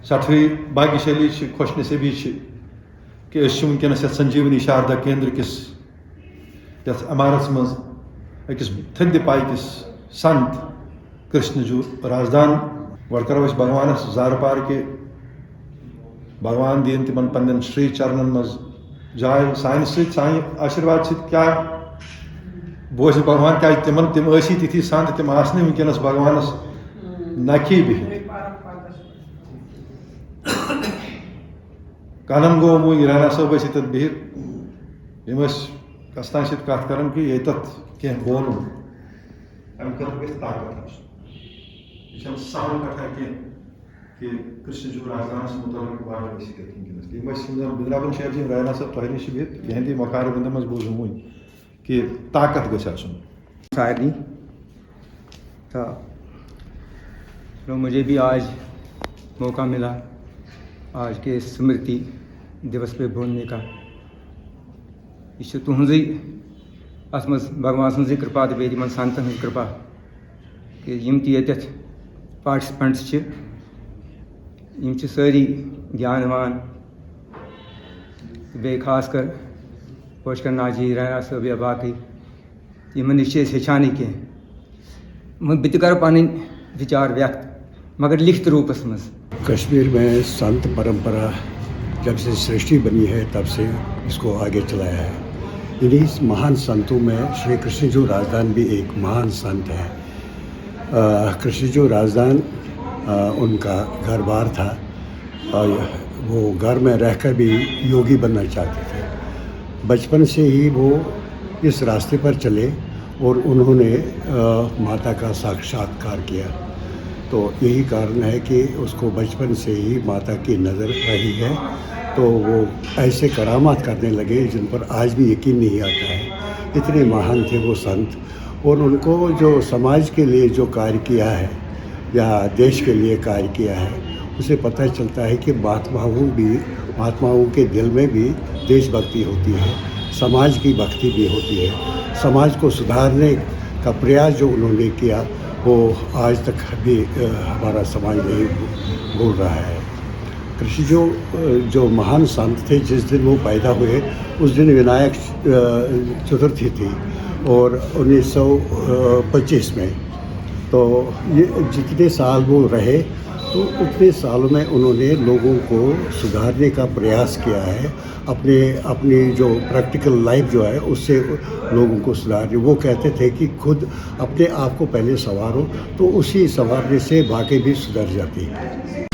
साथी भाग्यशाली खुश नसीबी कि वनस संजीवनी शारदा केंद्र किस इमारत मज अकिस थद पाई किस संत कृष्णजू राजदान गो करो भगवान जार पार के भगवान दीन तिमन पन्न श्री चरणन मज जाय सान सान आशीर्वाद क्या बोस भगवान क्या तिमन तिम तिथि संत तिम आसने वनस भगवान नखी बिहित कनम गो मु ईराना सब तथ बिहित कस्तान कत कर कि ये कह बोल अमे खत ताकत यह सहल कथा कि कृष्ण जू राजदान मुतल वारिया बिंद्रावन शेर जी रैना सब तह नश बिहित यहंदी मकार बिंद मज बोजूं वो कि ताकत गसन शायरी तो मुझे भी आज मौका मिला आज के स्मृति दिवस पे बोलने का। यह तुहज अत मज भगवान सज कृपा तो बेम संतन हज कृपा कि यम ये पार्टिसिपेंट्स सारी ज्ञानवान बे खास कर पोशकर नाजी रैना सब या बाकी इन नश हेचान कह बह कर पन विचार व्यक्त मगर लिखित रूपस मज। कश्मीर में संत परंपरा जब से सृष्टि बनी है तब से इसको आगे चलाया है। इन्हीं महान संतों में श्री कृष्णजू राजदान भी एक महान संत है। कृष्णजू राजदान उनका घर बार था और वो घर में रहकर भी योगी बनना चाहते थे। बचपन से ही वो इस रास्ते पर चले और उन्होंने माता का साक्षात्कार किया। तो यही कारण है कि उसको बचपन से ही माता की नज़र रही है, तो वो ऐसे करामात करने लगे जिन पर आज भी यकीन नहीं आता है। इतने महान थे वो संत और उनको जो समाज के लिए जो कार्य किया है या देश के लिए कार्य किया है उसे पता चलता है कि महात्माओं के दिल में भी देशभक्ति होती है, समाज की भक्ति भी होती है। समाज को सुधारने का प्रयास जो उन्होंने किया वो आज तक भी हमारा समाज नहीं भूल रहा है। कृष्ण जो महान संत थे, जिस दिन वो पैदा हुए उस दिन विनायक चतुर्थी थी और 1925 में। तो ये जितने साल वो रहे तो उतने सालों में उन्होंने लोगों को सुधारने का प्रयास किया है। अपनी जो प्रैक्टिकल लाइफ जो है उससे लोगों को सुधारने। वो कहते थे कि खुद अपने आप को पहले संवारो तो उसी संवारने से बाकी भी सुधर जाती है।